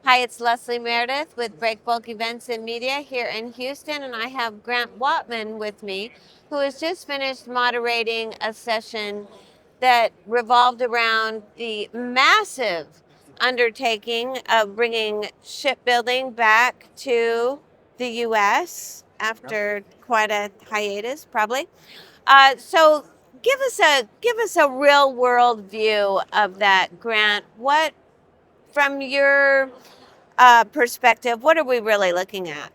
Hi, it's Leslie Meredith with Breakbulk Events and Media here in Houston, and I have Grant Wattman with me, who has just finished moderating a session that revolved around the massive undertaking of bringing shipbuilding back to the U.S. after quite a hiatus, probably. So give us a real world view of that, Grant. What from your perspective, what are we really looking at?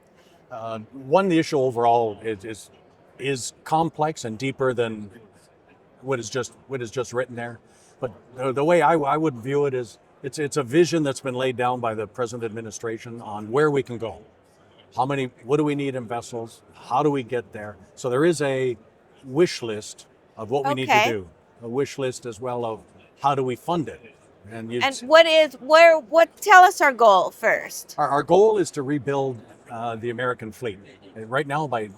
One, the issue overall is complex and deeper than what is just written there. But the way I would view it is it's a vision that's been laid down by the present administration on where we can go. What do we need in vessels? How do we get there? So there is a wish list of what we need to Okay. do, a wish list as well of how do we fund it. And what tell us our goal first. Our goal is to rebuild the American fleet. Right now, by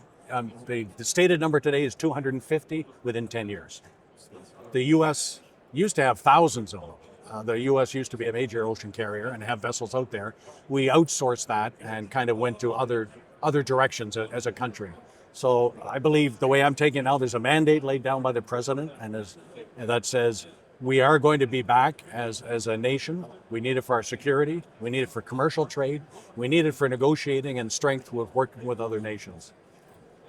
the stated number today is 250 within 10 years. The U.S. used to have thousands of them. The U.S. used to be a major ocean carrier and have vessels out there. We outsourced that and kind of went to other directions as a country. So I believe the way I'm taking it now, there's a mandate laid down by the president, and that says we are going to be back as a nation. We need it for our security. We need it for commercial trade. We need it for negotiating and strength with working with other nations.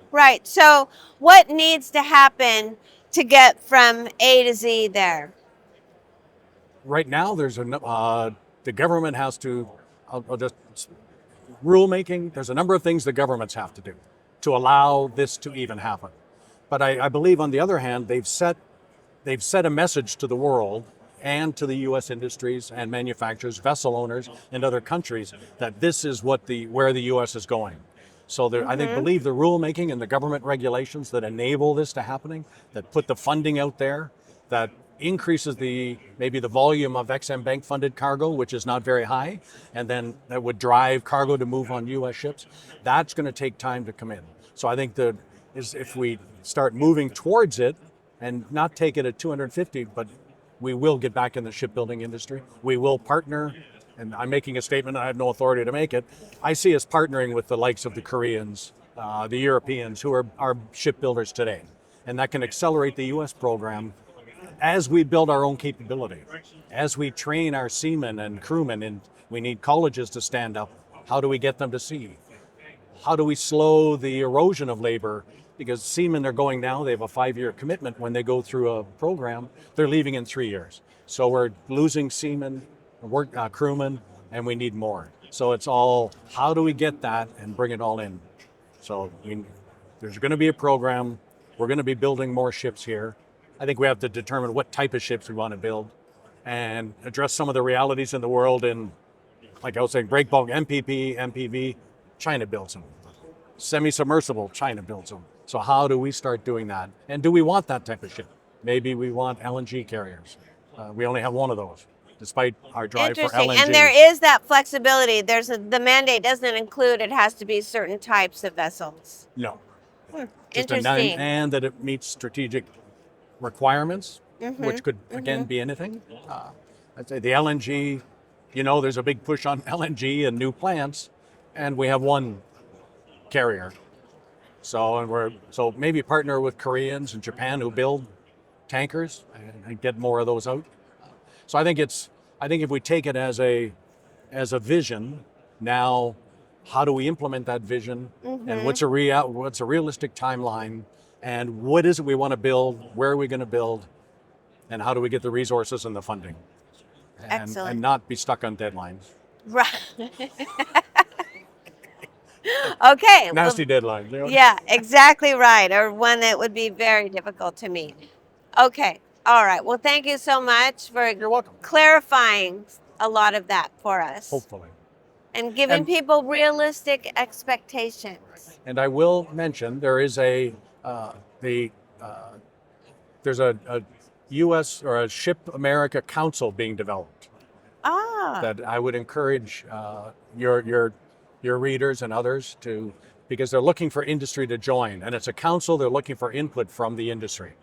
Right. So what needs to happen to get from A to Z there? Right now, the government has to. I'll just rulemaking. There's a number of things the governments have to do to allow this to even happen. But I believe, on the other hand, they've set a message to the world and to the U.S. industries and manufacturers, vessel owners, and other countries that this is where the U.S. is going. So I believe the rulemaking and the government regulations that enable this to happening, that put the funding out there, that increases maybe the volume of Ex-Im Bank funded cargo, which is not very high, and then that would drive cargo to move on U.S. ships. That's going to take time to come in. So I think if we start moving towards it and not take it at 250, but we will get back in the shipbuilding industry. We will partner, and I'm making a statement, I have no authority to make it. I see us partnering with the likes of the Koreans, the Europeans, who are shipbuilders today. And that can accelerate the U.S. program as we build our own capability, as we train our seamen and crewmen, and we need colleges to stand up. How do we get them to sea? How do we slow the erosion of labor? Because seamen are going now, they have a 5-year commitment. When they go through a program, they're leaving in 3 years. So we're losing seamen, crewmen, and we need more. So it's all, how do we get that and bring it all in? So there's going to be a program. We're going to be building more ships here. I think we have to determine what type of ships we want to build and address some of the realities in the world. And like I was saying, breakbulk, MPP, MPV, China builds them. Semi-submersible, China builds them. So how do we start doing that? And do we want that type of ship? Maybe we want LNG carriers. We only have one of those, despite our drive for Interesting. LNG. And there is that flexibility. The mandate doesn't include it has to be certain types of vessels. No. Interesting. And that it meets strategic requirements, which could, again, be anything. I'd say the LNG, there's a big push on LNG and new plants, and we have one carrier. So maybe partner with Koreans and Japan who build tankers and get more of those out. So I think if we take it as a vision, now how do we implement that vision, and what's a realistic timeline, and what is it we want to build, where are we going to build, and how do we get the resources and the funding, Excellent. and not be stuck on deadlines. Right. Okay. Nasty deadlines. Yeah, exactly right. Or one that would be very difficult to meet. Okay. All right. Well, thank you so much for You're welcome. clarifying a lot of that for us. Hopefully. And giving people realistic expectations. And I will mention there is there's a U.S. or a Ship America Council being developed that I would encourage your readers and others to, because they're looking for industry to join, and it's a council. They're looking for input from the industry,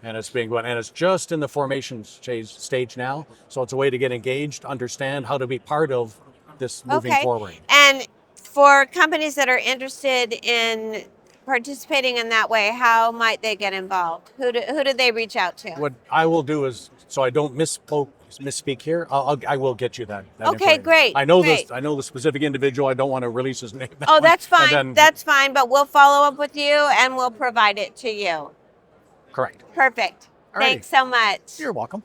and it's just in the formation stage now. So it's a way to get engaged, understand how to be part of this moving Okay. forward. And for companies that are interested in participating in that way, how might they get involved? Who do they reach out to? What I will do is, so I don't misspeak here, I will get you that Okay, information. great, I know great. this. I know the specific individual. I don't want to release his name. Oh, that's And fine. then, That's fine. But we'll follow up with you and we'll provide it to you. correct. Perfect. Alrighty. Thanks so much. You're welcome.